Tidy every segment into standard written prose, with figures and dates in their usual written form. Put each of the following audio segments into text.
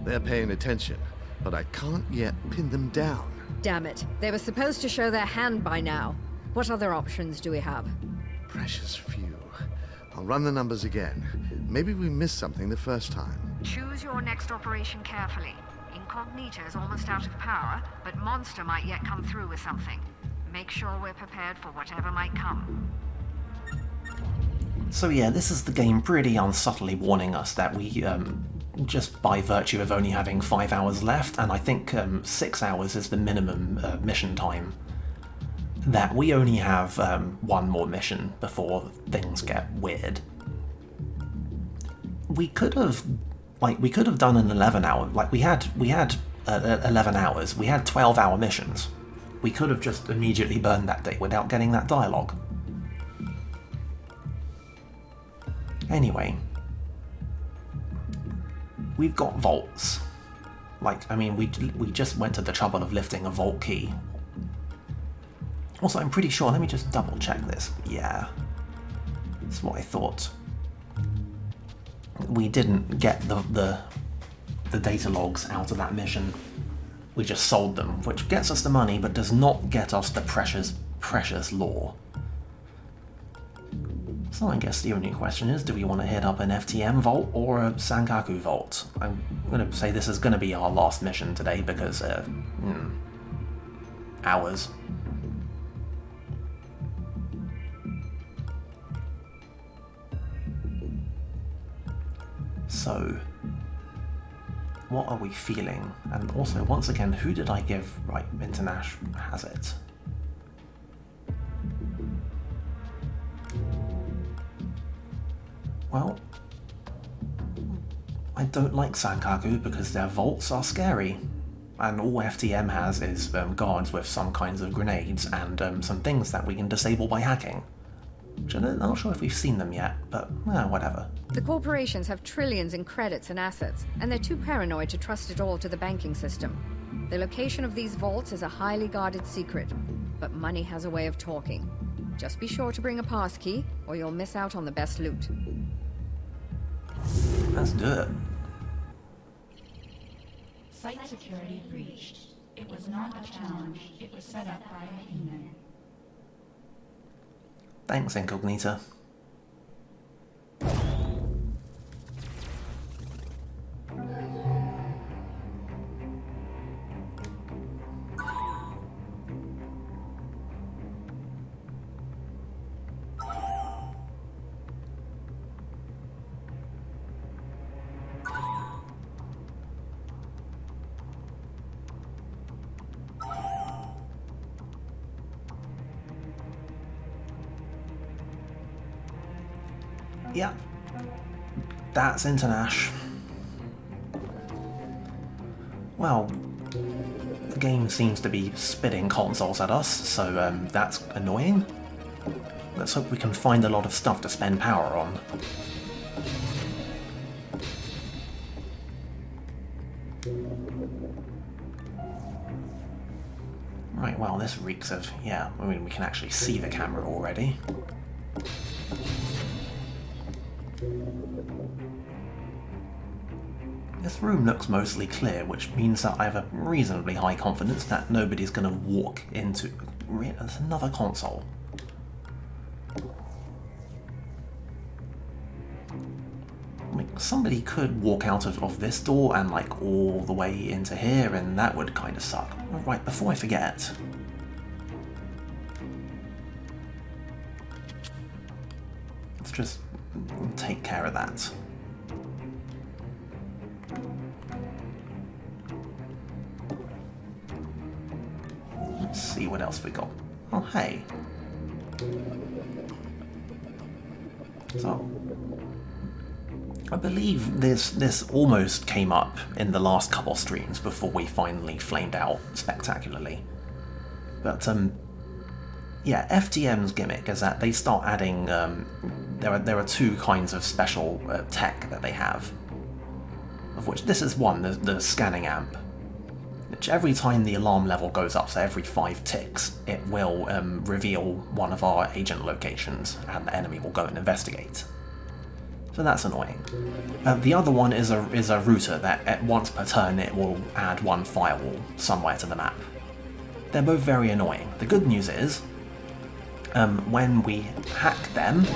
They're paying attention, but I can't yet pin them down. Damn it. They were supposed to show their hand by now. What other options do we have? Precious few. I'll run the numbers again. Maybe we missed something the first time. Choose your next operation carefully. Incognito is almost out of power, but Monster might yet come through with something. Make sure we're prepared for whatever might come. So yeah, this is the game pretty unsubtly warning us that we, just by virtue of only having 5 hours left, and I think 6 hours is the minimum mission time, that we only have one more mission before things get weird. We could have done an 11-hour, like we had 11 hours, we had 12-hour missions. We could have just immediately burned that day without getting that dialogue. Anyway, we've got vaults. Like, I mean, we just went to the trouble of lifting a vault key. Also, I'm pretty sure, let me just double check this. Yeah, that's what I thought. We didn't get the data logs out of that mission. We just sold them, which gets us the money, but does not get us the precious lore. So I guess the only question is, do we want to hit up an FTM vault or a Sankaku vault? I'm going to say this is going to be our last mission today because, hours. So, what are we feeling? And also, once again, who did I give right international has it? Well, I don't like Sankaku because their vaults are scary. And all FTM has is guards with some kinds of grenades and some things that we can disable by hacking. Which I'm not sure if we've seen them yet, but whatever. The corporations have trillions in credits and assets, and they're too paranoid to trust it all to the banking system. The location of these vaults is a highly guarded secret, but money has a way of talking. Just be sure to bring a passkey, or you'll miss out on the best loot. Let's do it. Site security breached. It was not a challenge. It was set up by a human. Thanks, Incognita. Yeah, that's Internash. Well, the game seems to be spitting consoles at us, so that's annoying. Let's hope we can find a lot of stuff to spend power on. Right, well, this reeks of, yeah, I mean, we can actually see the camera already. This room looks mostly clear, which means that I have a reasonably high confidence that nobody's going to walk into... There's another console. I mean, somebody could walk out of this door and like all the way into here, and that would kind of suck. Right, before I forget... Let's just take care of that. Let's see what else we got. Oh, hey. So, I believe this almost came up in the last couple streams before we finally flamed out spectacularly. But, yeah, FTM's gimmick is that they start adding, there are two kinds of special tech that they have, of which this is one, the scanning amp, which every time the alarm level goes up, so every 5 ticks, it will reveal one of our agent locations, and the enemy will go and investigate. So that's annoying. The other one is a router that at once per turn it will add one firewall somewhere to the map. They're both very annoying. The good news is, when we hack them,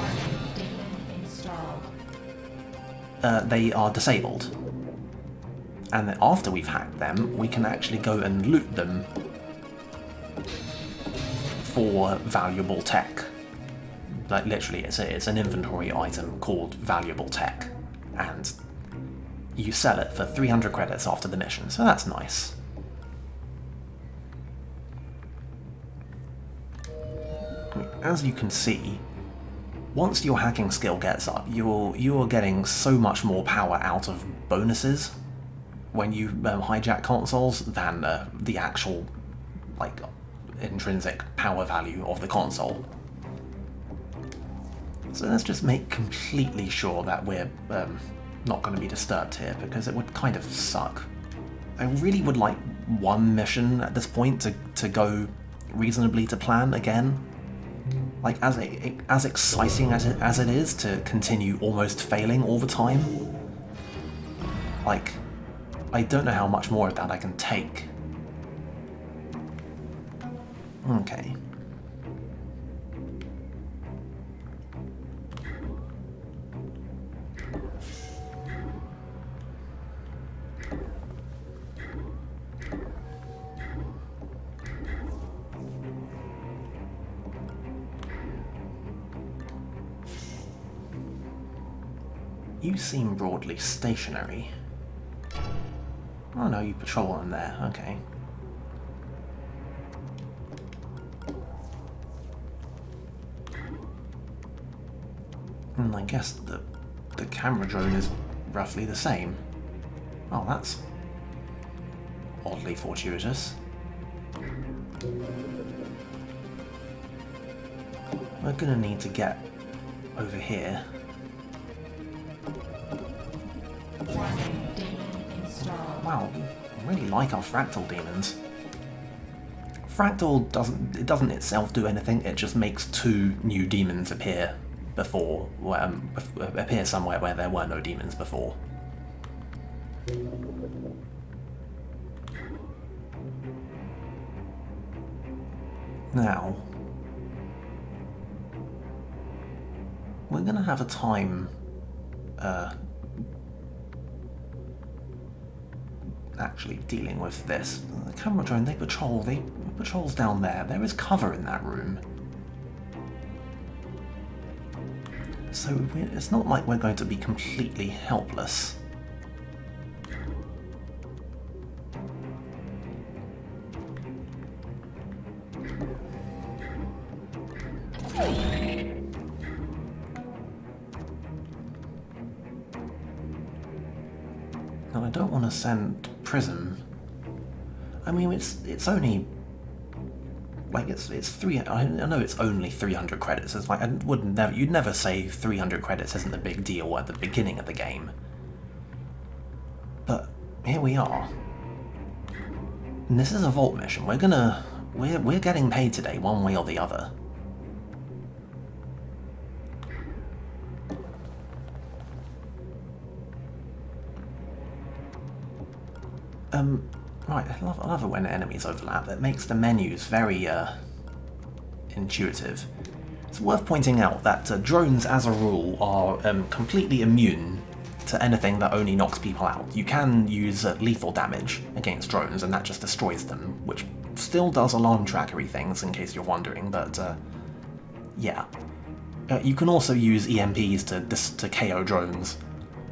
they are disabled. And then after we've hacked them, we can actually go and loot them for valuable tech. Like literally, it's an inventory item called valuable tech, and you sell it for 300 credits after the mission, so that's nice. As you can see, once your hacking skill gets up, you're getting so much more power out of bonuses when you hijack consoles than the actual like intrinsic power value of the console. So let's just make completely sure that we're not going to be disturbed here, because it would kind of suck. I really would like one mission at this point to go reasonably to plan again. Like, as exciting as it is to continue almost failing all the time. Like, I don't know how much more of that I can take. Okay. You seem broadly stationary. Oh no, you patrol on there, okay. And I guess the camera drone is roughly the same. Oh, that's oddly fortuitous. We're gonna need to get over here. Wow, I really like our fractal demons. Fractal doesn't itself do anything, it just makes 2 new demons appear before, appear somewhere where there were no demons before. Now, we're gonna have a time actually dealing with this. The camera drone, they patrols down there. There is cover in that room. So it's not like we're going to be completely helpless. Now, I don't want to send Prism. I mean, it's only like it's 3. I know it's only 300 credits. It's like you'd never say 300 credits isn't a big deal at the beginning of the game. But here we are. And this is a vault mission. We're getting paid today, one way or the other. Right, I love it when enemies overlap. It makes the menus very intuitive. It's worth pointing out that drones, as a rule, are completely immune to anything that only knocks people out. You can use lethal damage against drones, and that just destroys them, which still does alarm trackery things, in case you're wondering, but yeah. You can also use EMPs to KO drones,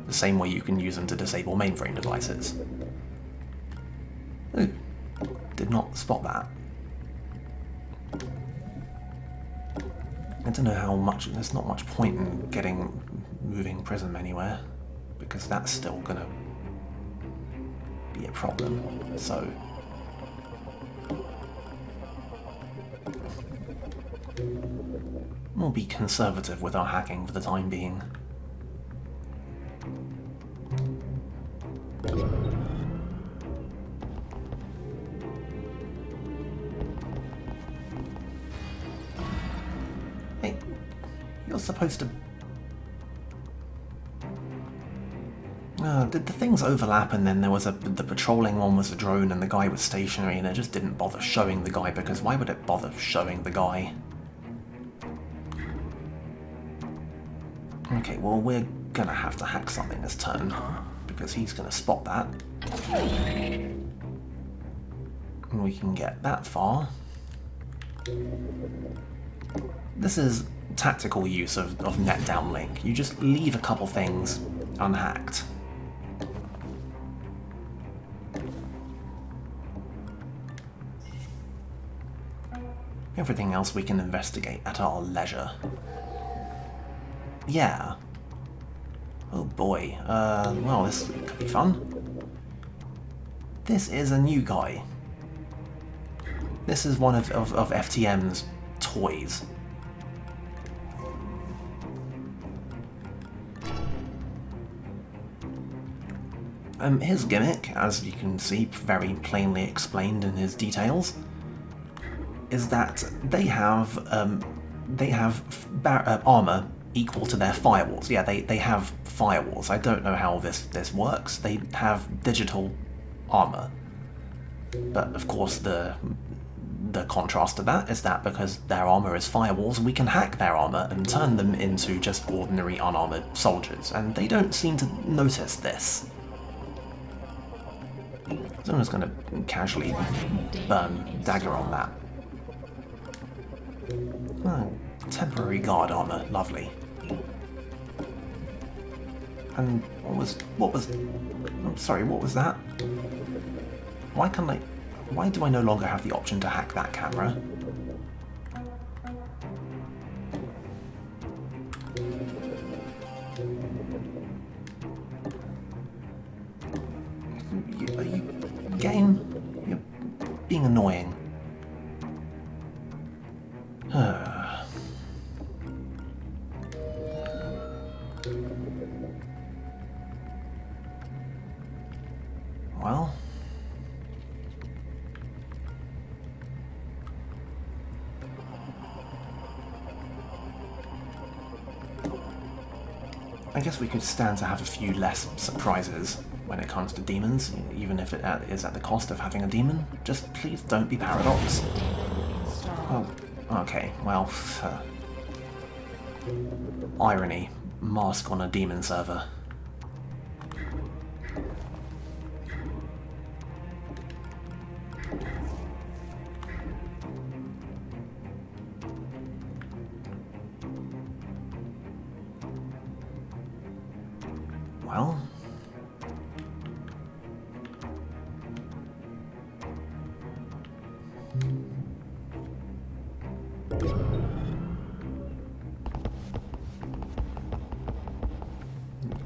the same way you can use them to disable mainframe devices. Ooh, did not spot that. I don't know how much, there's not much point in moving Prism anywhere, because that's still gonna be a problem, so. We'll be conservative with our hacking for the time being. Hey, you're supposed to... did the things overlap and then there was the patrolling one was a drone and the guy was stationary and it just didn't bother showing the guy because why would it bother showing the guy? Okay, well we're gonna have to hack something this turn because he's gonna spot that. And we can get that far. This is tactical use of net downlink. You just leave a couple things unhacked. Everything else we can investigate at our leisure. Yeah. Oh boy. Well, this could be fun. This is a new guy. This is one of FTM's toys. His gimmick, as you can see very plainly explained in his details, is that they have armor equal to their firewalls. Yeah, they have firewalls. I don't know how this works. They have digital armor, but of course the contrast to that is that because their armor is firewalls, we can hack their armor and turn them into just ordinary unarmored soldiers, and they don't seem to notice this. So I'm just going to casually burn dagger on that. Oh, temporary guard armor, lovely. And what was? I'm sorry, what was that? Why do I no longer have the option to hack that camera? Are you game? You're being annoying. Well, I guess we could stand to have a few less surprises when it comes to demons, even if it is at the cost of having a demon. Just please don't be Paradox. Oh, okay, well, irony. Mask on a demon server. Well,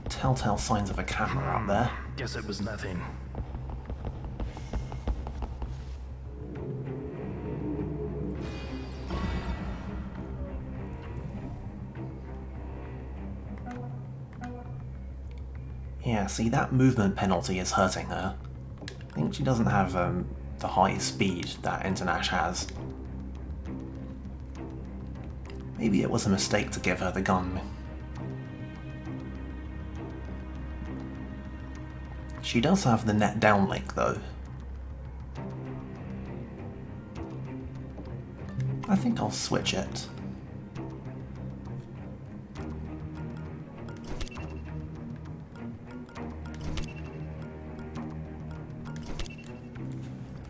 telltale signs of a camera out there. Guess it was nothing. Yeah, see, that movement penalty is hurting her. I think she doesn't have the high speed that Internash has. Maybe it was a mistake to give her the gun. She does have the net downlink, though. I think I'll switch it.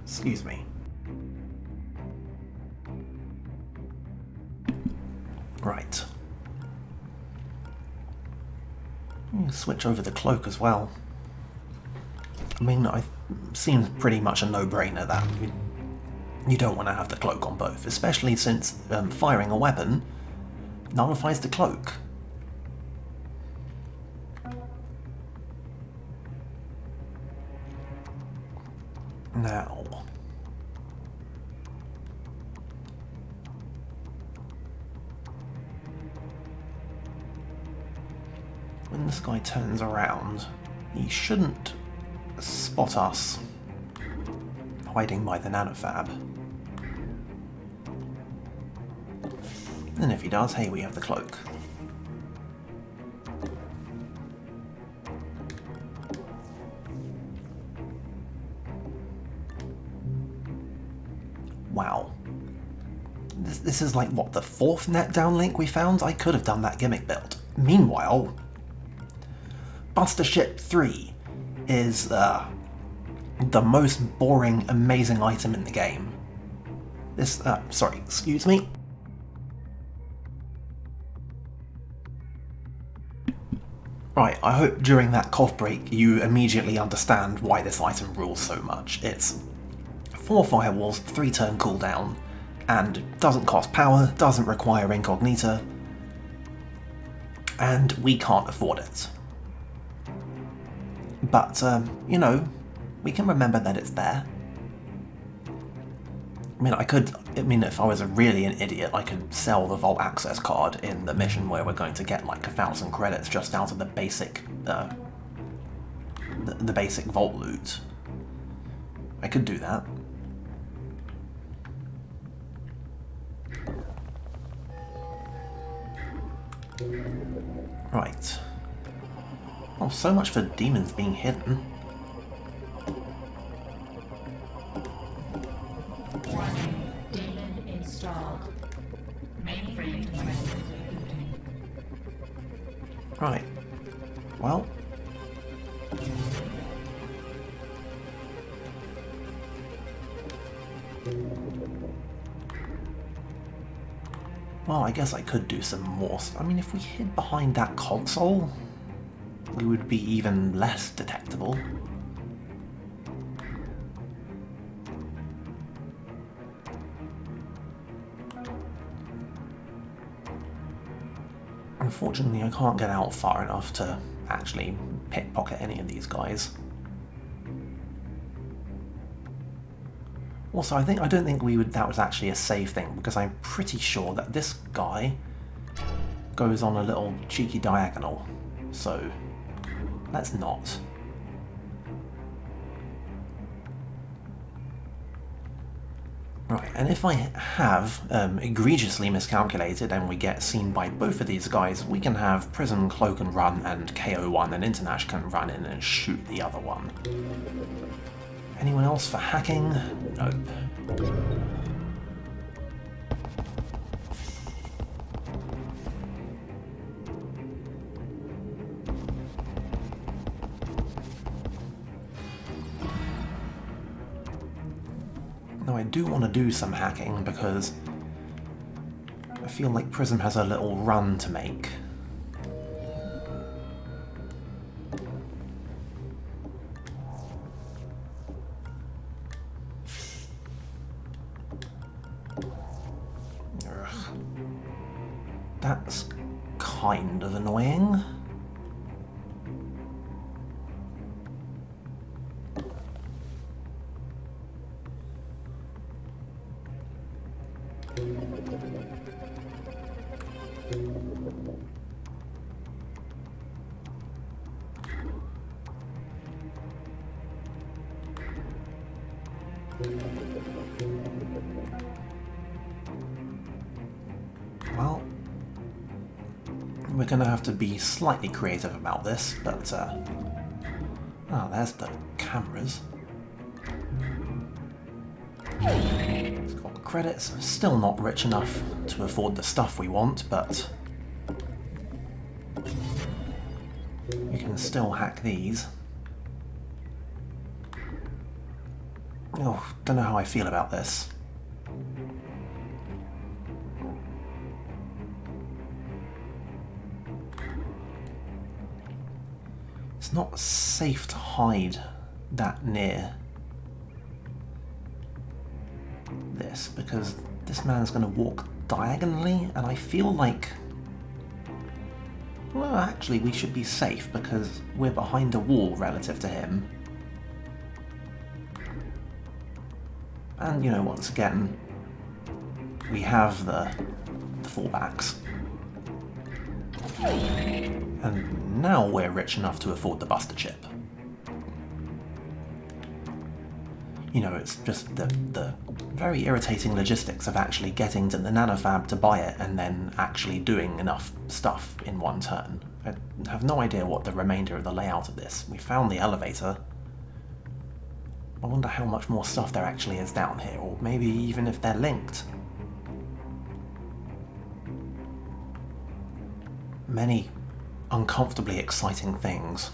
Excuse me. Right. Switch over the cloak as well. I mean, it seems pretty much a no-brainer that you don't want to have the cloak on both, especially since firing a weapon nullifies the cloak. Now, when this guy turns around, he shouldn't spot us hiding by the nanofab. And if he does, hey, we have the cloak. Wow. This is like, what, the 4th net downlink we found? I could have done that gimmick build. Meanwhile, Buster Ship 3 is the most boring, amazing item in the game. This, sorry, excuse me. Right, I hope during that cough break you immediately understand why this item rules so much. It's 4 firewalls, 3 turn cooldown, and doesn't cost power, doesn't require incognita, and we can't afford it. But, you know, we can remember that it's there. I mean, if I was really an idiot, I could sell the Vault Access card in the mission where we're going to get like 1,000 credits just out of the basic, the basic Vault loot. I could do that. Right. Oh, so much for demons being hidden. Demon installed. Mainframe devices rebooting. Right. Well. Well, I guess I could do some more. I mean, if we hid behind that console, we would be even less detectable. Unfortunately, I can't get out far enough to actually pickpocket any of these guys. Also, I don't think that was actually a safe thing, because I'm pretty sure that this guy goes on a little cheeky diagonal. So, let's not. Right, and if I have egregiously miscalculated and we get seen by both of these guys, we can have Prism cloak and run and KO one, and Internash can run in and shoot the other one. Anyone else for hacking? Nope. Now I do want to do some hacking because I feel like Prism has a little run to make. That's kind of annoying. Well, we're going to have to be slightly creative about this, but, oh, there's the cameras. It's got credits, still not rich enough to afford the stuff we want, but you can still hack these. Oh, don't know how I feel about this. It's not safe to hide that near this, because this man's going to walk diagonally, and I feel like, well, actually we should be safe because we're behind a wall relative to him. And, you know, once again, we have the fallbacks. And now we're rich enough to afford the Buster chip. You know, it's just the very irritating logistics of actually getting to the nanofab to buy it and then actually doing enough stuff in one turn. I have no idea what the remainder of the layout of this. We found the elevator. I wonder how much more stuff there actually is down here, or maybe even if they're linked. Many uncomfortably exciting things.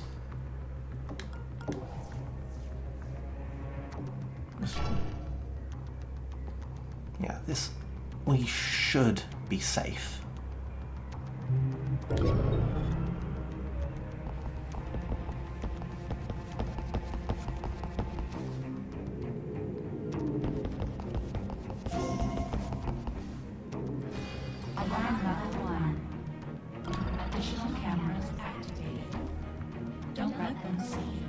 Yeah, this... we should be safe. Alarm level 1. Additional cameras activated. Don't let them see you.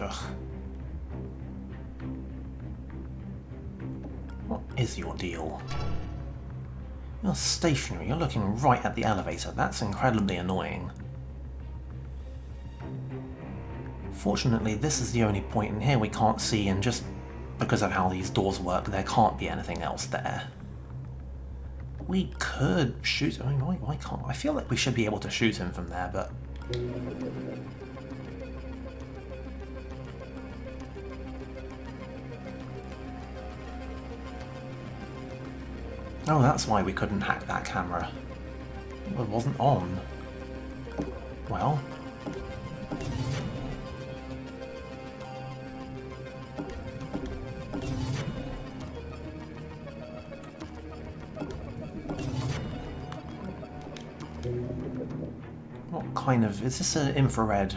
Ugh. What is your deal? You're stationary, you're looking right at the elevator. That's incredibly annoying. Fortunately, this is the only point in here we can't see, and just because of how these doors work, there can't be anything else there. We could shoot... I mean, why can't... I feel like we should be able to shoot him from there, but... Oh, that's why we couldn't hack that camera. It wasn't on. Well... what kind of... is this an infrared?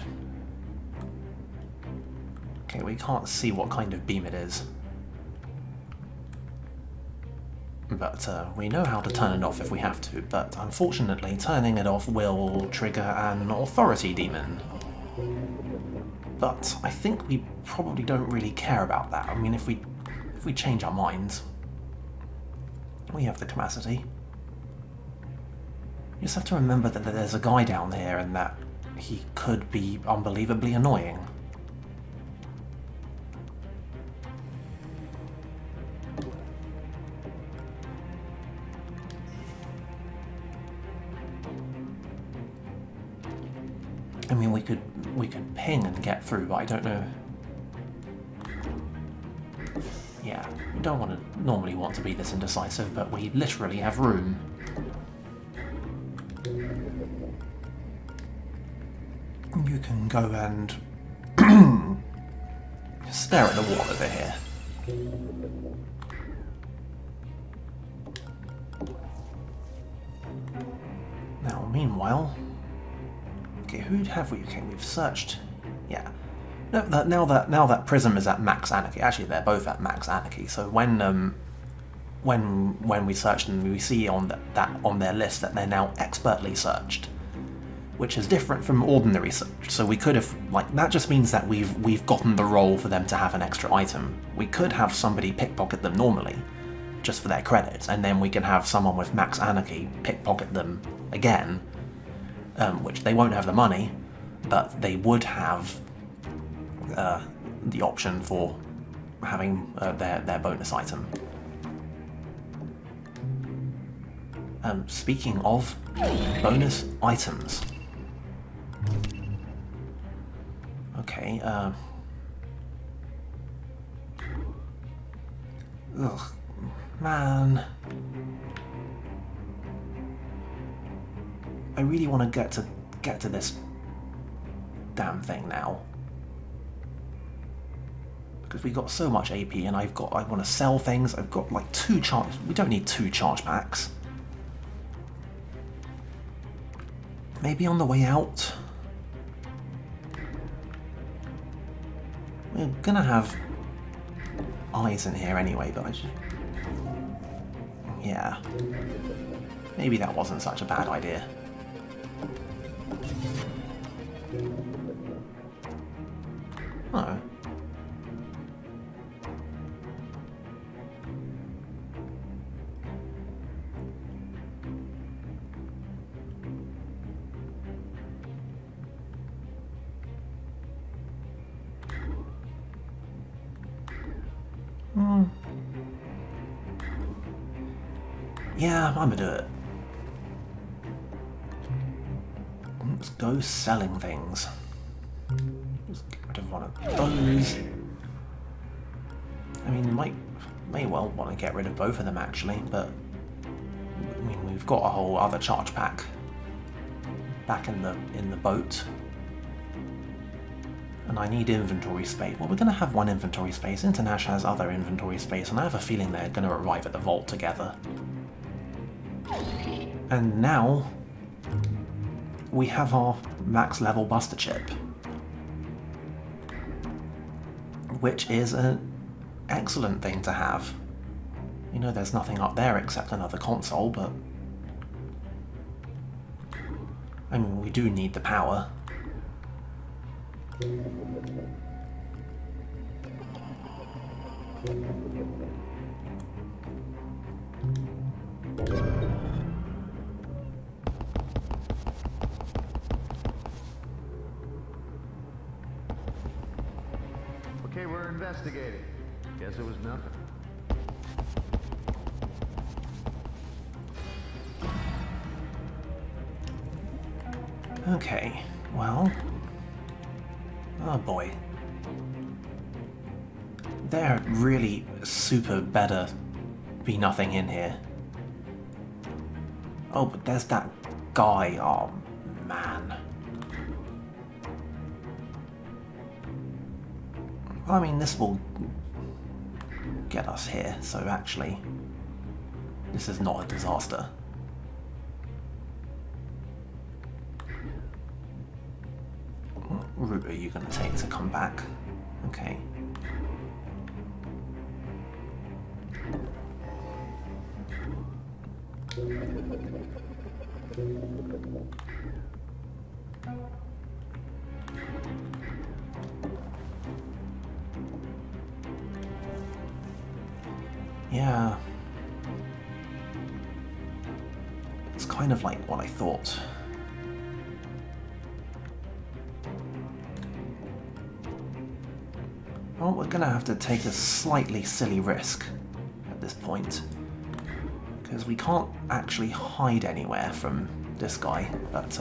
Okay, we can't see what kind of beam it is. But we know how to turn it off if we have to, but unfortunately turning it off will trigger an authority demon. But I think we probably don't really care about that. I mean, if we change our minds, we have the capacity. You just have to remember that there's a guy down there and that he could be unbelievably annoying. I mean, we could ping and get through, but I don't know. Yeah, we don't normally want to be this indecisive, but we literally have room. You can go and stare at the wall over here. Now, meanwhile... okay, who have we? Okay, we've searched... yeah. No, now that Prism is at max anarchy, actually they're both at max anarchy, so when we search them, we see on their list that they're now expertly searched, which is different from ordinary search. So we could have, like, that just means that we've gotten the role for them to have an extra item. We could have somebody pickpocket them normally, just for their credits, and then we can have someone with max anarchy pickpocket them again, which they won't have the money, but they would have the option for having their bonus item. Speaking of bonus items. Okay, ugh, man. I really want to get to this damn thing now. Because we got so much AP and I want to sell things. I've got like 2 charge... we don't need 2 charge packs. Maybe on the way out. We're gonna have eyes in here anyway, but I just... yeah. Maybe that wasn't such a bad idea. Oh. Yeah, I'm gonna do it. Let's go selling things. Let's get rid of one of those. I mean, may well want to get rid of both of them actually, but I mean, we've got a whole other charge pack back in the boat. And I need inventory space. Well, we're going to have one inventory space. Internash has other inventory space, and I have a feeling they're going to arrive at the vault together. And now we have our max level buster chip, which is an excellent thing to have. You know, there's nothing up there except another console, but I mean, we do need the power. Okay, we're investigating. Guess it was nothing. Okay, well... Oh boy. There really super better be nothing in here. Oh, but there's that guy. Oh, man. I mean, this will get us here, so actually, this is not a disaster. What route are you going to take to come back? Okay. Yeah. It's kind of like what I thought. Well, we're gonna have to take a slightly silly risk at this point, because we can't actually hide anywhere from this guy, but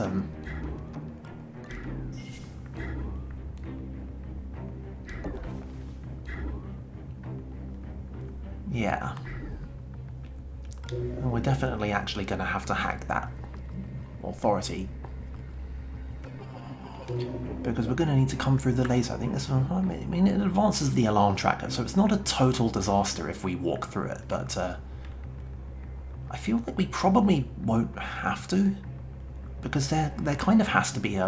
yeah. And we're definitely actually gonna have to hack that authority, because we're going to need to come through the laser. I think this one, I mean, it advances the alarm tracker, so it's not a total disaster if we walk through it, but I feel like we probably won't have to, because there kind of has to be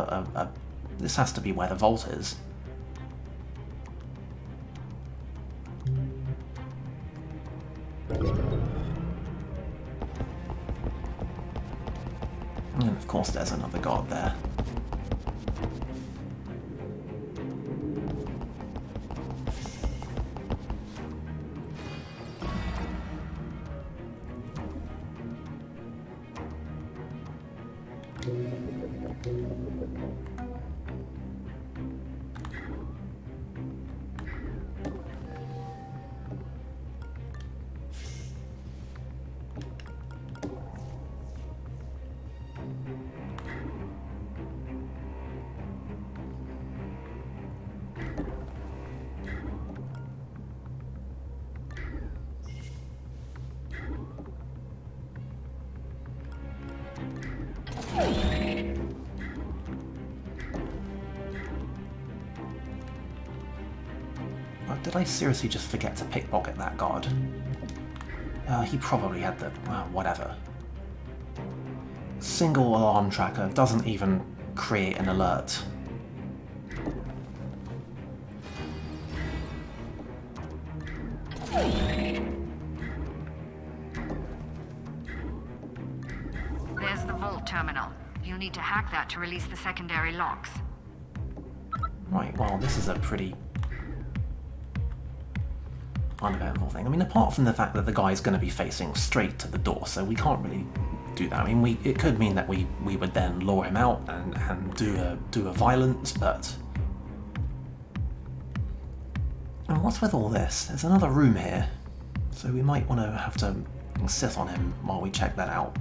this has to be where the vault is. And of course there's another guard there. Did I seriously just forget to pickpocket that guard? He probably had the... whatever. Single alarm tracker doesn't even create an alert. There's the vault terminal. You'll need to hack that to release the secondary locks. Right, well, this is a pretty uneventful thing. I mean, apart from the fact that the guy's going to be facing straight to the door, so we can't really do that. I mean, it could mean that we would then lure him out and do a violence, but... And what's with all this? There's another room here, so we might want to have to sit on him while we check that out.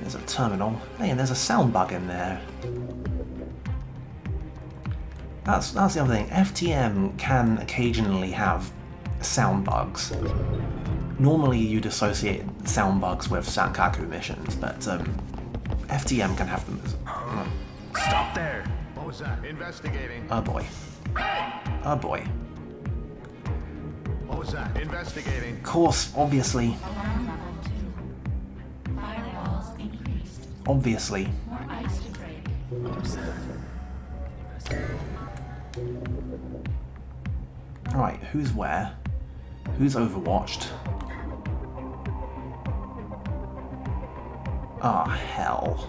There's a terminal. Hey, and there's a sound bug in there. That's the other thing. FTM can occasionally have sound bugs. Normally you'd associate sound bugs with Sankaku missions, but FTM can have them as... Stop there! What was that? Investigating. Oh boy. Oh boy. What was that? Investigating. Of course, obviously. Alarm level 2. Firewalls increased. Obviously. More ice to break. Right, who's where? Who's overwatched? Ah, hell.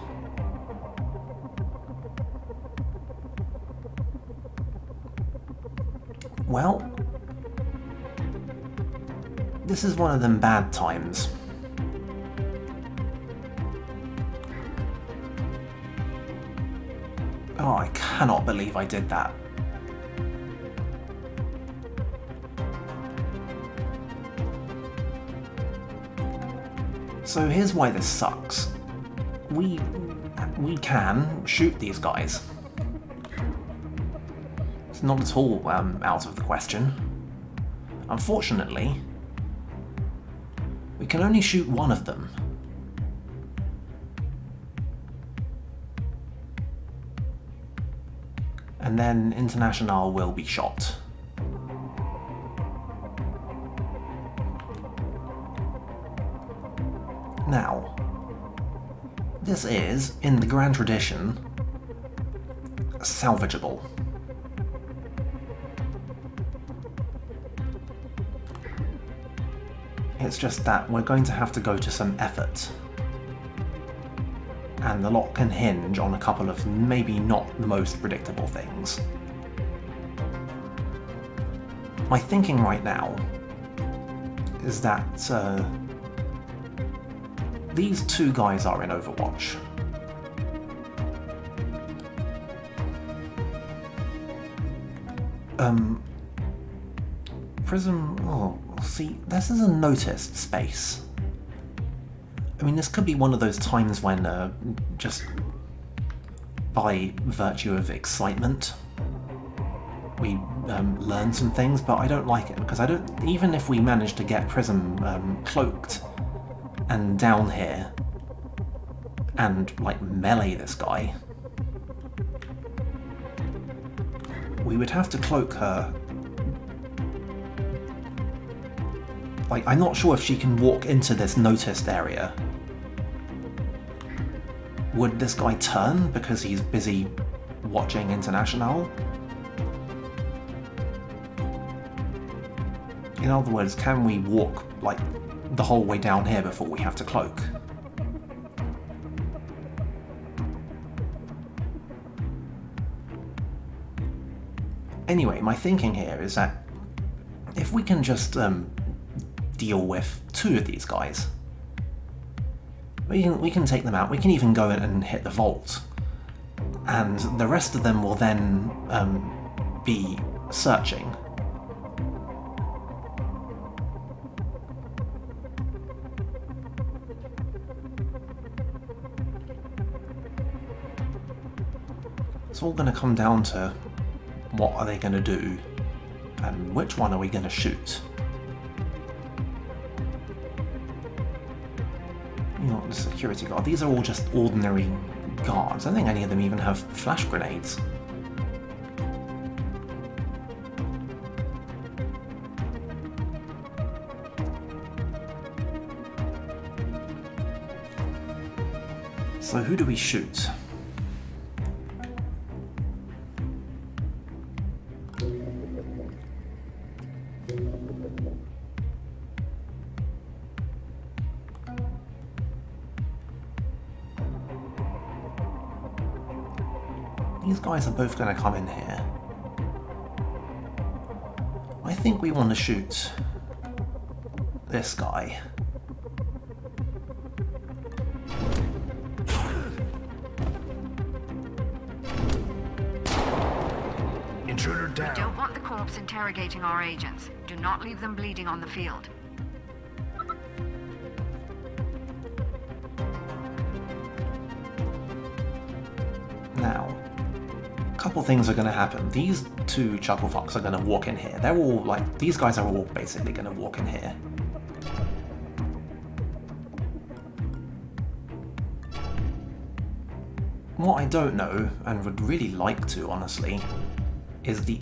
Well, this is one of them bad times. Oh, I cannot believe I did that. So here's why this sucks. We can shoot these guys. It's not at all out of the question. Unfortunately, we can only shoot one of them. And then International will be shot. Now, this is, in the grand tradition, salvageable. It's just that we're going to have to go to some effort. And the lot can hinge on a couple of maybe not the most predictable things. My thinking right now is that these two guys are in Overwatch. Prism... oh, see, this is a noticed space. I mean, this could be one of those times when, just by virtue of excitement, we learn some things, but I don't like it, because I don't... even if we manage to get Prism cloaked and down here and, like, melee this guy, we would have to cloak her. Like, I'm not sure if she can walk into this noticed area. Would this guy turn because he's busy watching International? In other words, can we walk, like, the whole way down here before we have to cloak? Anyway, my thinking here is that if we can just deal with two of these guys, we can take them out. We can even go in and hit the vault, and the rest of them will then be searching. It's all going to come down to what are they going to do and which one are we going to shoot. You know, the security guard. These are all just ordinary guards. I don't think any of them even have flash grenades. So who do we shoot? These guys are both going to come in here. I think we want to shoot this guy. Intruder We down. don't want the corps interrogating our agents. Do not leave them bleeding on the field. Now, couple things are going to happen. These two chuckle fucks are going to walk in here. They're all like, these guys are all basically going to walk in here. What I don't know, and would really like to, honestly, is the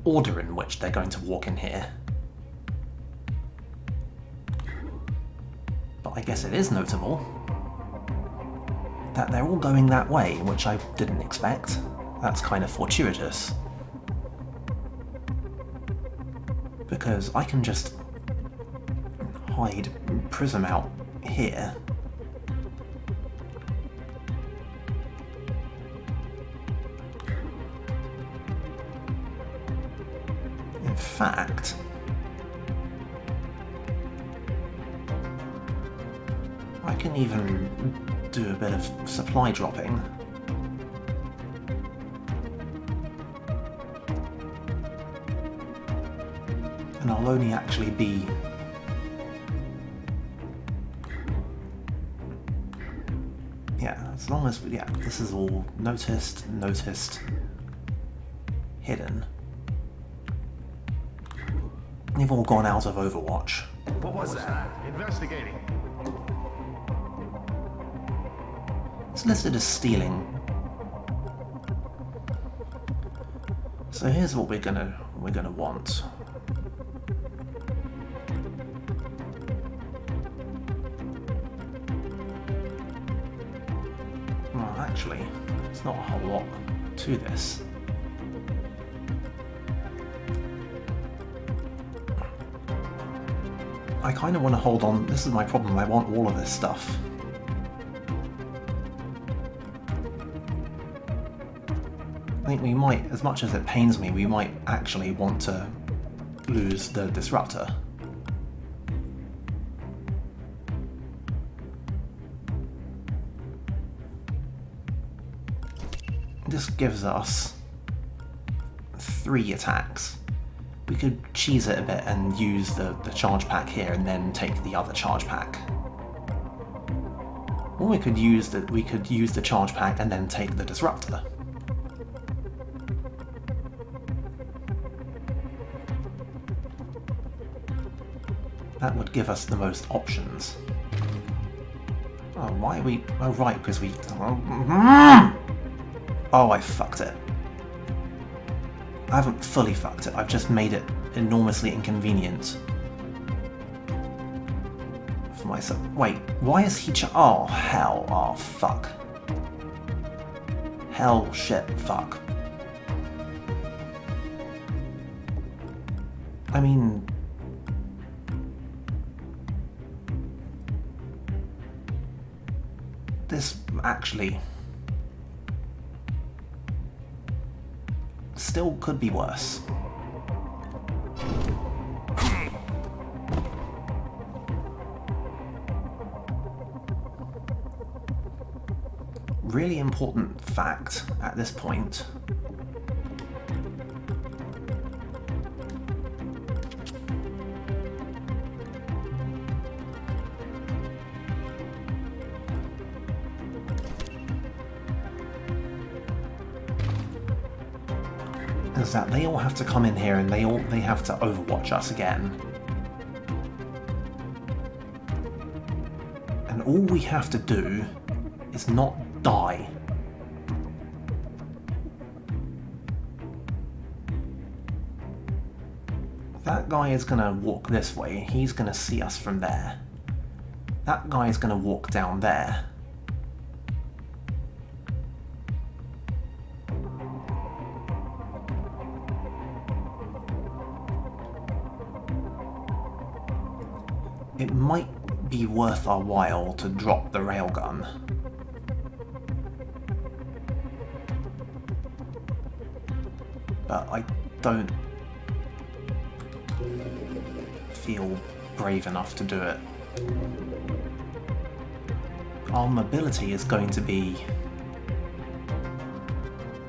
order in which they're going to walk in here. But I guess it is notable that they're all going that way, which I didn't expect. That's kind of fortuitous. Because I can just hide Prism out here. In fact, I can even do a bit of supply dropping. And I'll only actually be as long as this is all noticed, hidden. You've all gone out of Overwatch. What was that? Investigating. It's listed as stealing. So here's what we're gonna want. Well, actually, it's not a whole lot to this. I kind of want to hold on. This is my problem. I want all of this stuff. I think we might, as much as it pains me, we might actually want to lose the disruptor. This gives us 3 attacks. We could cheese it a bit and use the charge pack here and then take the other charge pack. Or we could use the charge pack and then take the disruptor. That would give us the most options. Oh, why are we... Oh, right, because we... Oh, I fucked it. I haven't fully fucked it, I've just made it enormously inconvenient for myself. Wait, why is he oh, hell, oh, fuck. Hell, shit, fuck. I mean... This actually... still could be worse. Really important fact at this point. Is that they all have to come in here and they have to overwatch us again. And all we have to do is not die. That guy is gonna walk this way, he's gonna see us from there. That guy is gonna walk down there. It might be worth our while to drop the railgun. But I don't feel brave enough to do it. Our mobility is going to be...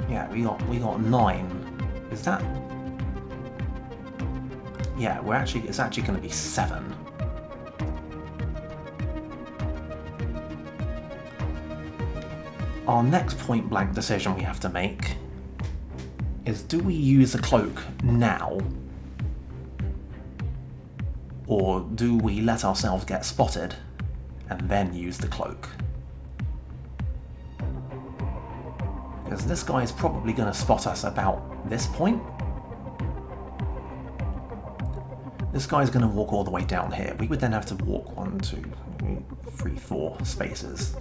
Yeah, we got 9. Is that... Yeah, it's actually going to be 7. Our next point-blank decision we have to make is, do we use a cloak now? Or do we let ourselves get spotted and then use the cloak? Because this guy's probably going to spot us about this point. This guy's going to walk all the way down here. We would then have to walk 1, 2, 3, 4 spaces.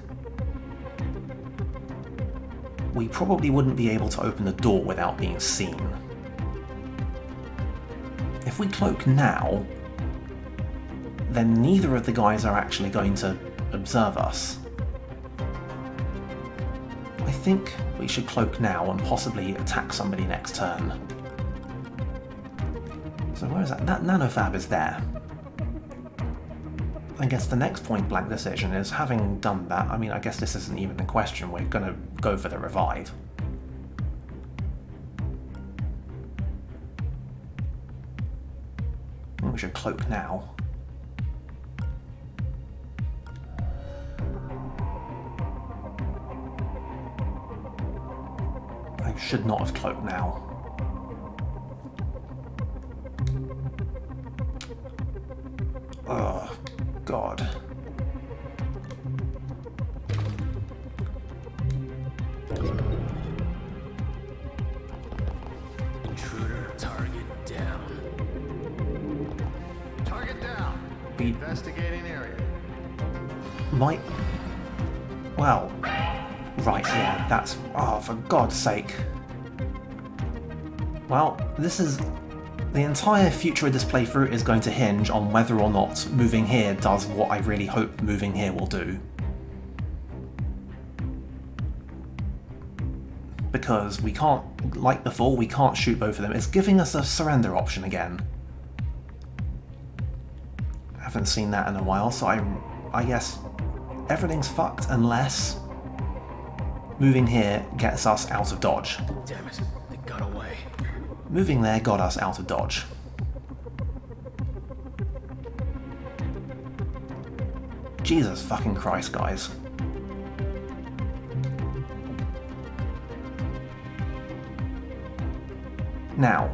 We probably wouldn't be able to open the door without being seen. If we cloak now, then neither of the guys are actually going to observe us. I think we should cloak now and possibly attack somebody next turn. So where is that? That nanofab is there. I guess the next point blank decision is, having done that, I mean, I guess this isn't even a question, we're going to go for the revive. I think we should cloak now. I should not have cloaked now. Oh, God. Intruder target down. Target down. We Investigating area. might... Well... Right, yeah, that's... Oh, for God's sake. Well, this is... The entire future of this playthrough is going to hinge on whether or not moving here does what I really hope moving here will do. Because we can't, like before, we can't shoot both of them. It's giving us a surrender option again. I haven't seen that in a while, so I guess everything's fucked unless moving here gets us out of dodge. Damn it, they got away. Moving there got us out of dodge. Jesus fucking Christ, guys. Now.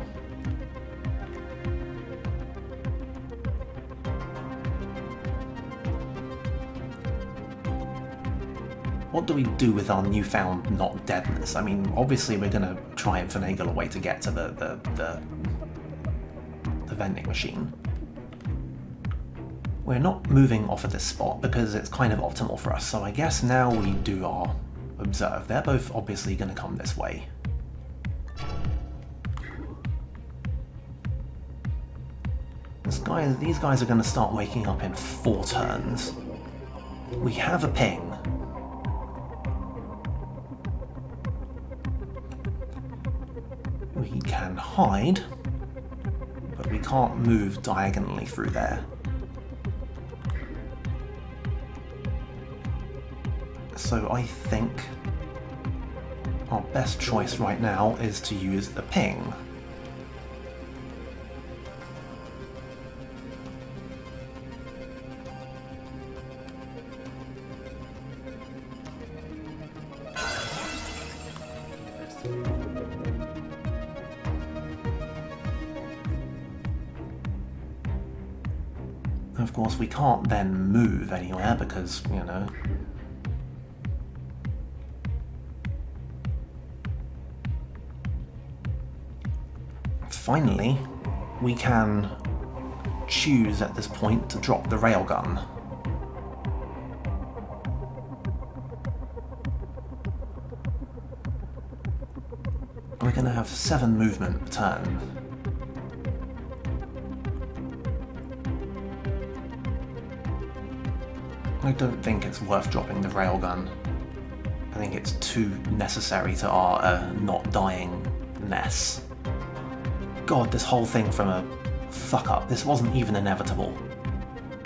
What do we do with our newfound not deadness? I mean, obviously we're going to try and finagle a way to get to the vending machine. We're not moving off of this spot because it's kind of optimal for us, so I guess now we do our observe. They're both obviously going to come this way. These guys are going to start waking up in 4 turns. We have a ping. We can hide, but we can't move diagonally through there. So I think our best choice right now is to use the ping. Of course, we can't then move anywhere because, you know... Finally, we can choose at this point to drop the railgun. We're going to have 7 movement per turn. I don't think it's worth dropping the railgun. I think it's too necessary to our not dying-ness. God, this whole thing from a fuck-up. This wasn't even inevitable.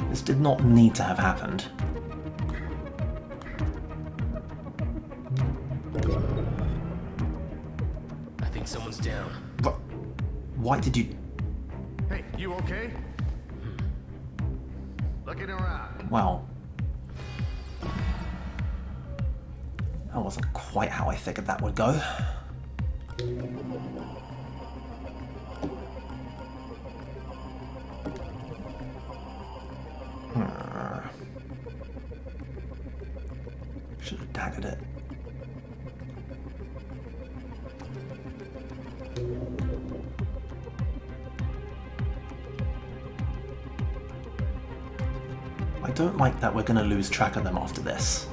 This did not need to have happened. I think someone's down. Why did you... Hey, you okay? Looking around. Well... That wasn't quite how I figured that would go. Should have daggered it. I don't like that we're going to lose track of them after this.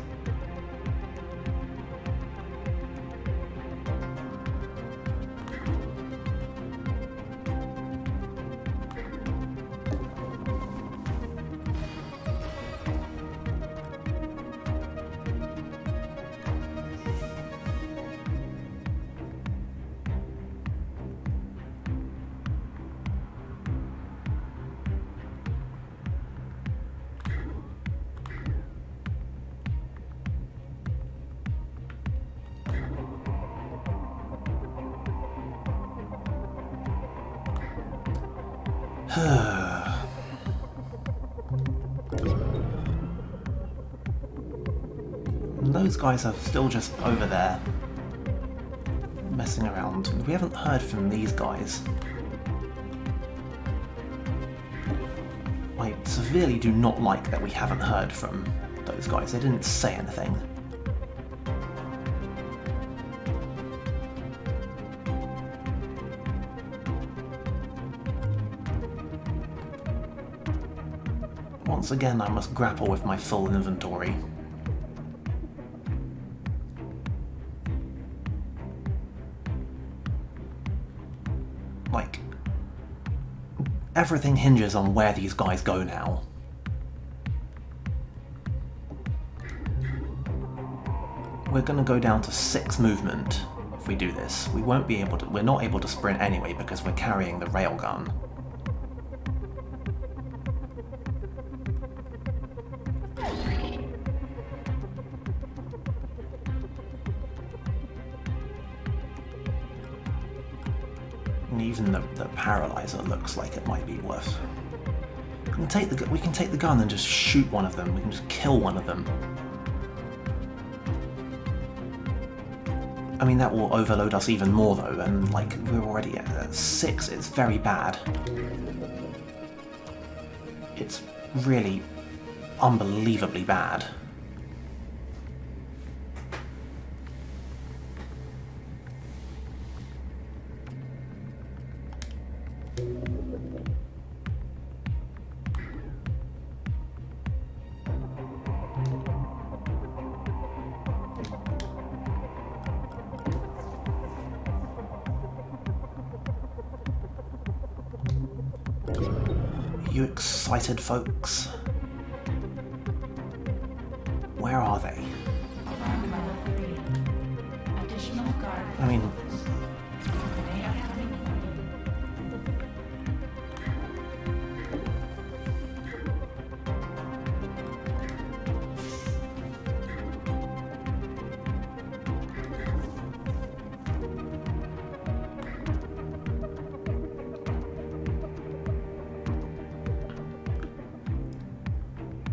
And those guys are still just over there, messing around. We haven't heard from these guys. I severely do not like that we haven't heard from those guys. They didn't say anything. Once again, I must grapple with my full inventory. Like, everything hinges on where these guys go now. We're gonna go down to 6 movement if we do this. We won't be able to, we're not able to sprint anyway because we're carrying the railgun. And even the paralyzer looks like it might be worth. We can take the gun and just shoot one of them. We can just kill one of them. I mean, that will overload us even more though, and like, we're already at 6, it's very bad. It's really unbelievably bad. You excited folks? Where are they? Alarm level 3. Additional guard. I mean, They are coming for you.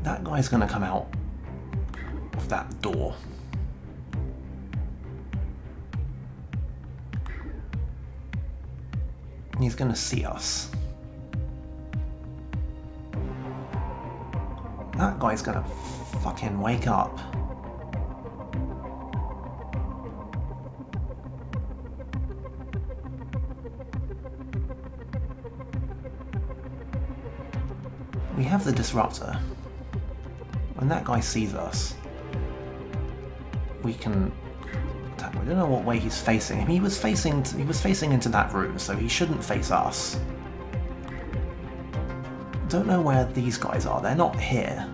that guy's gonna come out of that door. He's gonna see us. That guy's gonna fucking wake up. We have the disruptor. When that guy sees us, we can attack. We don't know what way he's facing. I mean, he was facing into that room, so he shouldn't face us. Don't know where these guys are. They're not here.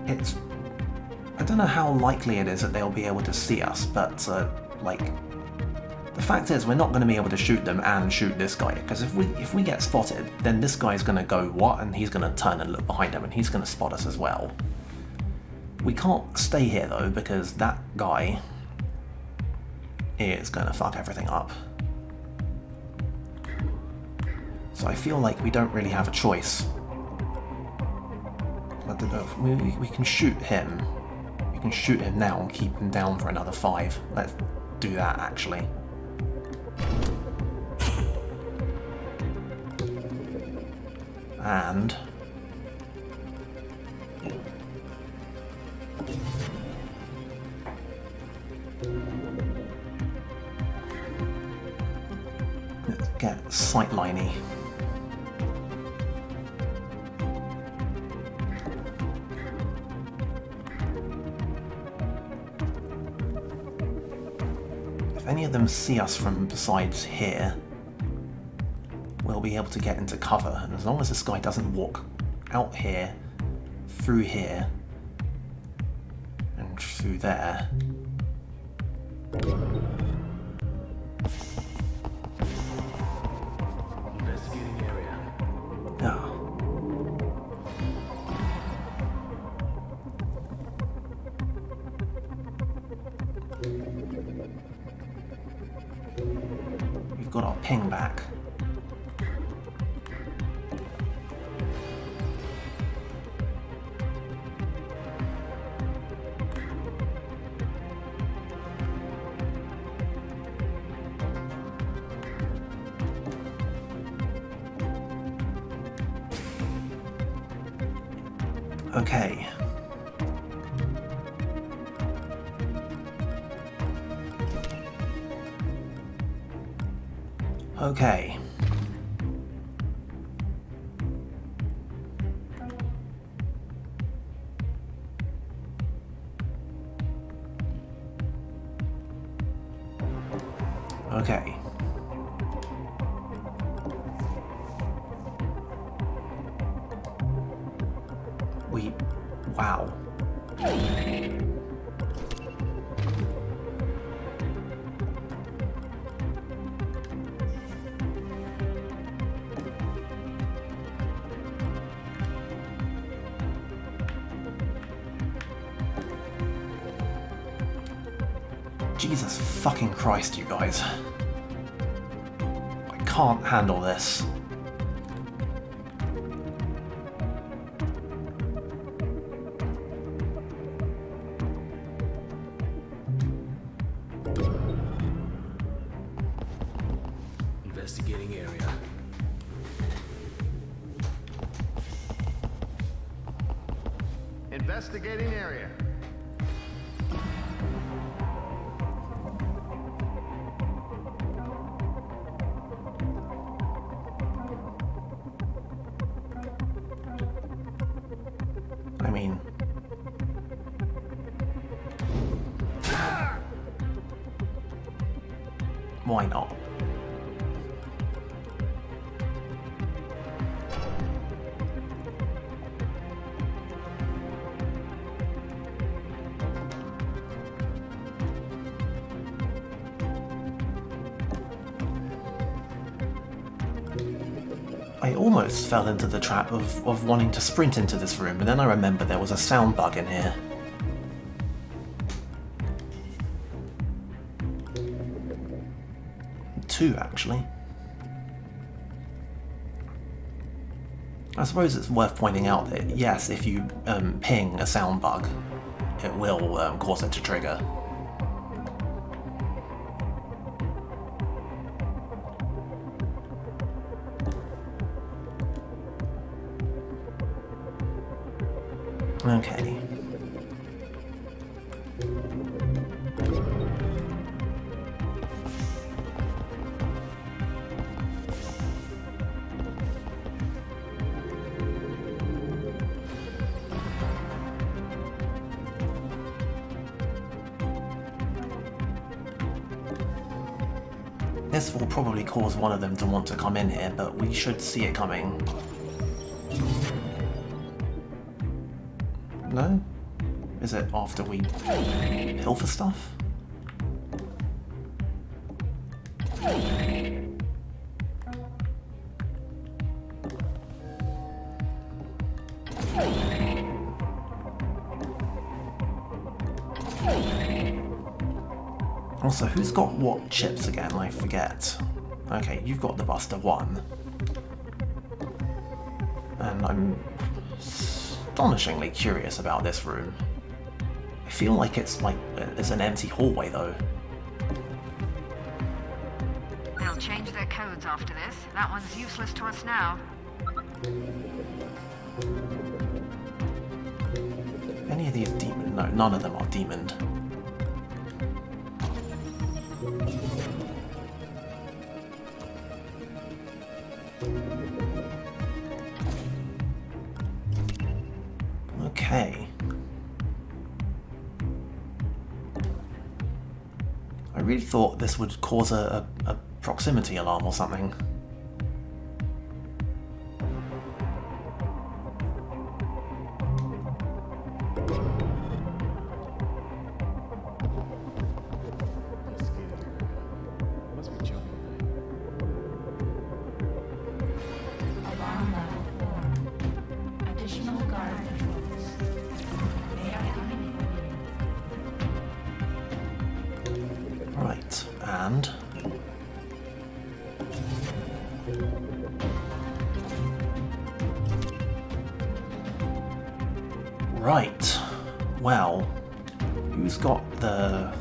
I don't know how likely it is that they'll be able to see us, but like, the fact is we're not going to be able to shoot them and shoot this guy, because if we get spotted, then this guy's going to go what, and he's going to turn and look behind him, and he's going to spot us as well. We can't stay here though, because that guy is going to fuck everything up. So I feel like we don't really have a choice. I don't know if we can shoot him. We can shoot him now and keep him down for another 5. Let's do that actually. And let's get sightliney. If any of them see us from besides here, we'll be able to get into cover. And as long as this guy doesn't walk out here, through here, and through there. Investigating area. Oh. We've got our ping back. Okay. Okay. Okay. Wow. Jesus fucking Christ, you guys. I can't handle this. Investigating area. Investigating area. I mean... why not? I almost fell into the trap of wanting to sprint into this room, but then I remembered there was a sound bug in here. Two, actually. I suppose it's worth pointing out that, yes, if you ping a sound bug, it will cause it to trigger. Okay. This will probably cause one of them to want to come in here, but we should see it coming. No? Is it after we pilfer stuff? Also, who's got what chips again? I forget. Okay, you've got the Buster 1. And I'm astonishingly curious about this room. I feel like it's an empty hallway though. They'll change their codes after this. That one's useless to us now. Any of these demon? No, none of them are demoned. Okay. I really thought this would cause a proximity alarm or something. Must be jumping. Alarm level 4. Additional guard patrols. They are coming for you. Right, and... Right, well, who's got the...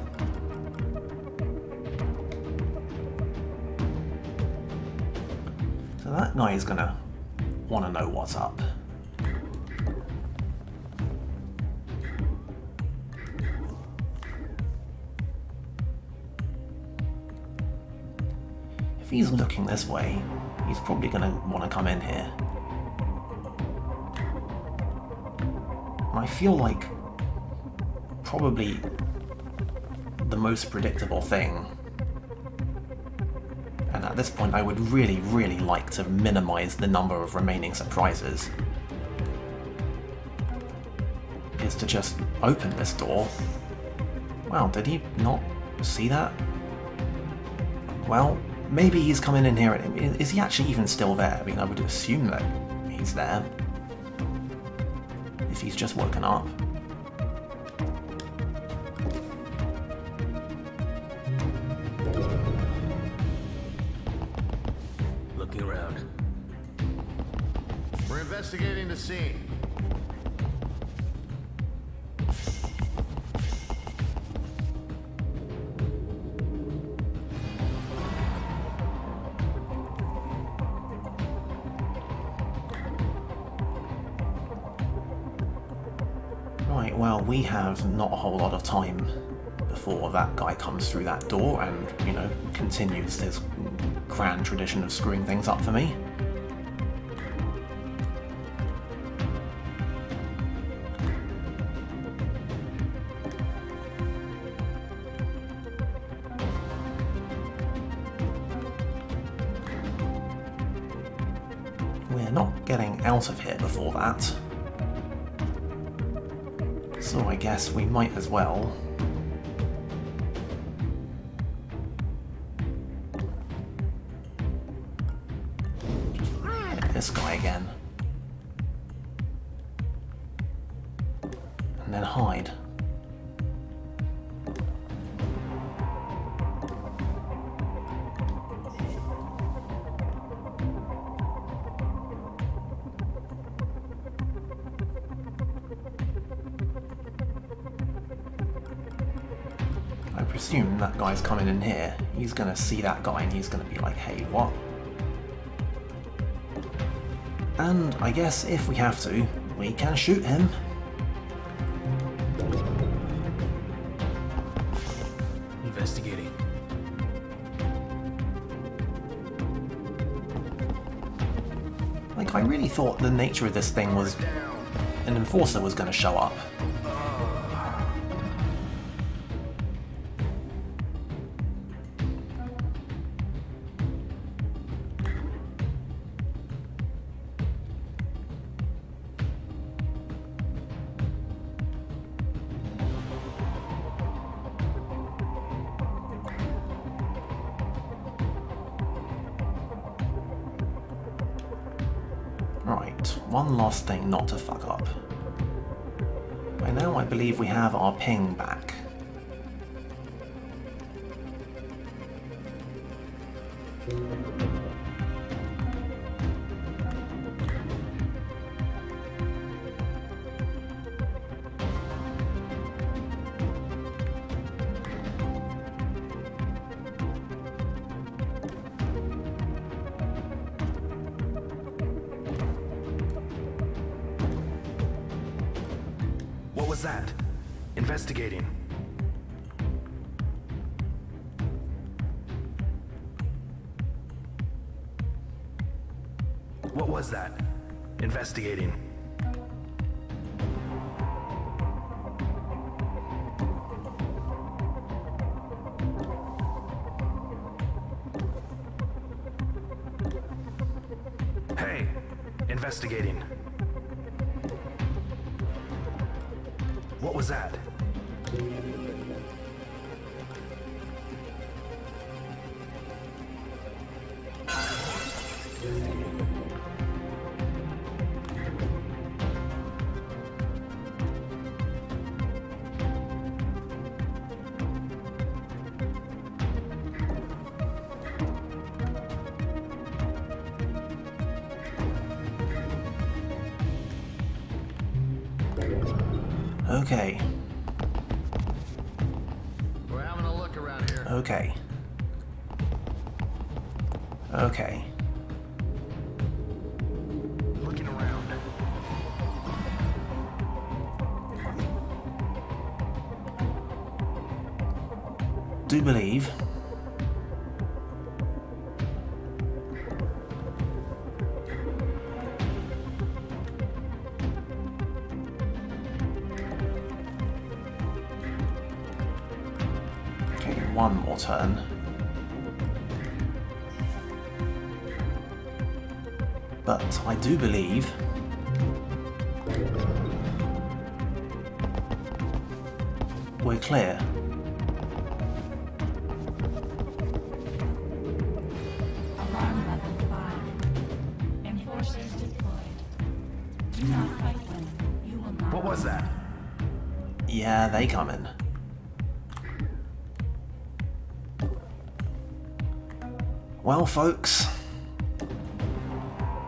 So that guy is gonna want to know what's up. If he's looking this way, he's probably gonna want to come in here. And I feel like probably the most predictable thing, and at this point I would really, really like to minimize the number of remaining surprises, is to just open this door. Wow, did he not see that? Well, maybe he's coming in here. Is he actually even still there? I mean, I would assume that he's there. If he's just woken up. Looking around. We're investigating the scene. Right, well, we have not a whole lot of time before that guy comes through that door and, you know, continues his grand tradition of screwing things up for me. We're not getting out of here before that. So I guess we might as well. Hit this guy again. And then hide. I presume that guy's coming in here. He's gonna see that guy and he's gonna be like, hey, what? And I guess if we have to, we can shoot him. Investigating. Like, I really thought the nature of this thing was an enforcer was gonna show up. Right, one last thing not to fuck up. By now I believe we have our ping back. was that? Investigating. What was that? Investigating. Hey, investigating. What was that? Okay. We're having a look around here. Okay. Okay. Looking around. Do believe. Okay, one more turn. But I do believe we're clear. Alarm level 5. Enforcers deployed. Do not fight them. You will not. What was that? Yeah, they come in. Well, folks,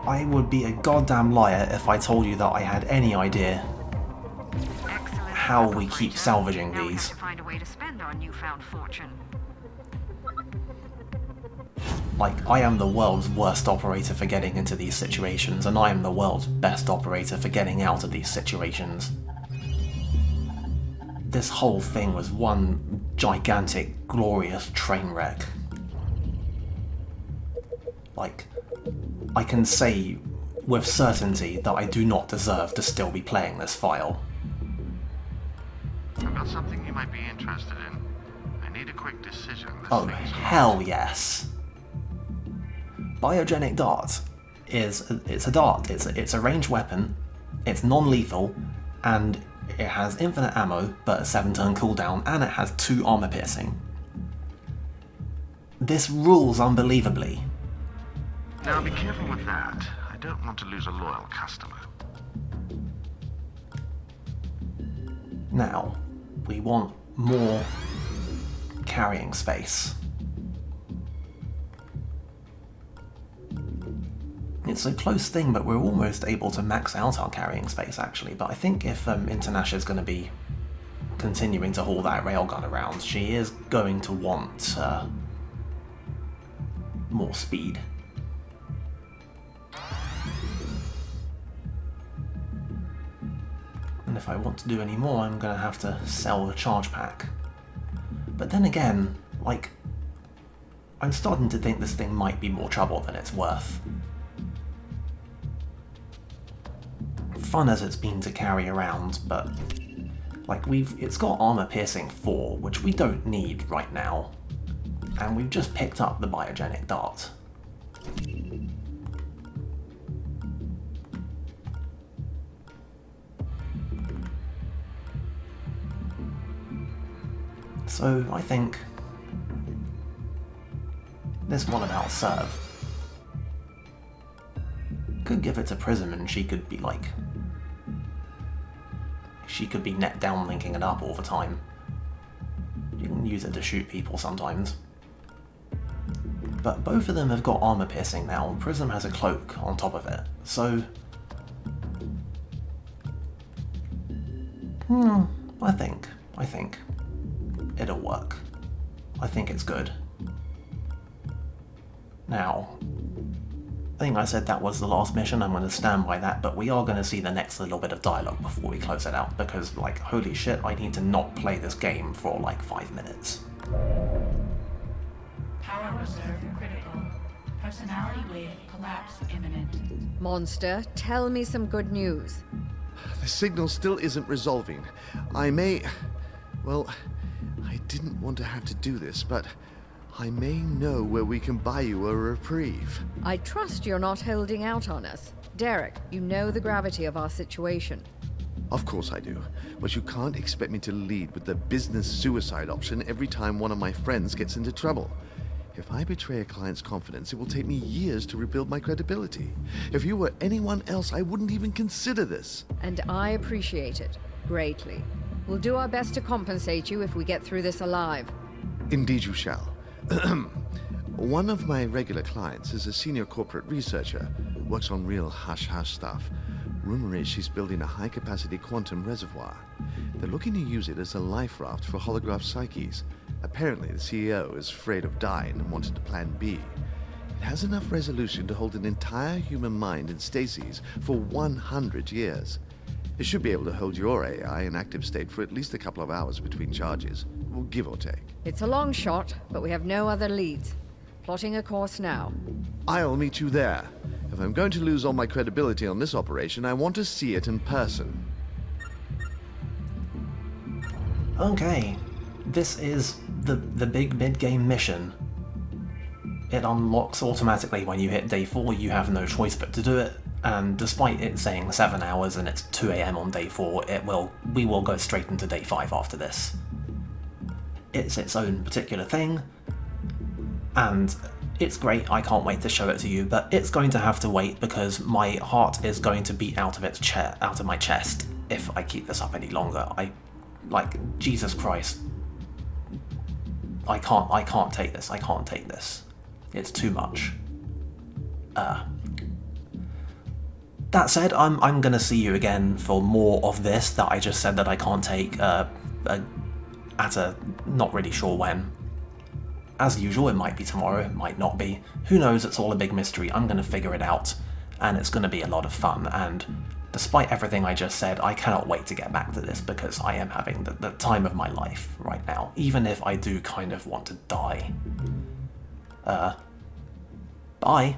I would be a goddamn liar if I told you that I had any idea how we keep salvaging Now we have these. to find a way to spend our newfound fortune. Like, I am the world's worst operator for getting into these situations, and I am the world's best operator for getting out of these situations. This whole thing was one gigantic, glorious train wreck. Like, I can say with certainty that I do not deserve to still be playing this file. I've got something you might be interested in. I need a quick decision. This Oh, thing's hell yes. Biogenic dart it's a dart. It's a ranged weapon. It's non-lethal, and it has infinite ammo, but a 7-turn cooldown, and it has 2 armor piercing. This rules unbelievably. Now be careful with that. I don't want to lose a loyal customer. Now, we want more carrying space. It's a close thing, but we're almost able to max out our carrying space, actually. But I think if Internash is going to be continuing to haul that railgun around, she is going to want more speed. And if I want to do any more, I'm going to have to sell the charge pack. But then again, like, I'm starting to think this thing might be more trouble than it's worth. Fun as it's been to carry around, but like it's got armor piercing 4, which we don't need right now. And we've just picked up the biogenic dart. So I think this one about Serve could give it to Prism, and she could be like, she could be net downlinking it up all the time. You can use it to shoot people sometimes. But both of them have got armor piercing now, and Prism has a cloak on top of it, so I think it'll work. I think it's good. Now, I think I said that was the last mission. I'm going to stand by that, but we are going to see the next little bit of dialogue before we close it out, because, like, holy shit, I need to not play this game for, like, 5 minutes. Power reserve critical. Personality wave collapse imminent. Monster, tell me some good news. The signal still isn't resolving. Well, I didn't want to have to do this, but I may know where we can buy you a reprieve. I trust you're not holding out on us. Derek, you know the gravity of our situation. Of course I do, but you can't expect me to lead with the business suicide option every time one of my friends gets into trouble. If I betray a client's confidence, it will take me years to rebuild my credibility. If you were anyone else, I wouldn't even consider this. And I appreciate it greatly. We'll do our best to compensate you if we get through this alive. Indeed you shall. One of my regular clients is a senior corporate researcher, works on real hush-hush stuff. Rumor is she's building a high-capacity quantum reservoir. They're looking to use it as a life raft for holograph psyches. Apparently, the CEO is afraid of dying and wanted a plan B. It has enough resolution to hold an entire human mind in stasis for 100 years. It should be able to hold your AI in active state for at least a couple of hours between charges, give or take. It's a long shot, but we have no other leads. Plotting a course now. I'll meet you there. If I'm going to lose all my credibility on this operation, I want to see it in person. Okay, this is the big mid-game mission. It unlocks automatically when you hit day 4, you have no choice but to do it, and despite it saying 7 hours and it's 2 AM on day 4, we will go straight into day 5 after this. It's its own particular thing, and it's great, I can't wait to show it to you, but it's going to have to wait because my heart is going to beat out of my chest if I keep this up any longer. Jesus Christ. I can't take this, I can't take this. It's too much. That said, I'm gonna see you again for more of this that I just said that I can't take at a not really sure when. As usual, it might be tomorrow, it might not be. Who knows, it's all a big mystery. I'm gonna figure it out, and it's gonna be a lot of fun, and despite everything I just said, I cannot wait to get back to this because I am having the time of my life right now, even if I do kind of want to die. Bye.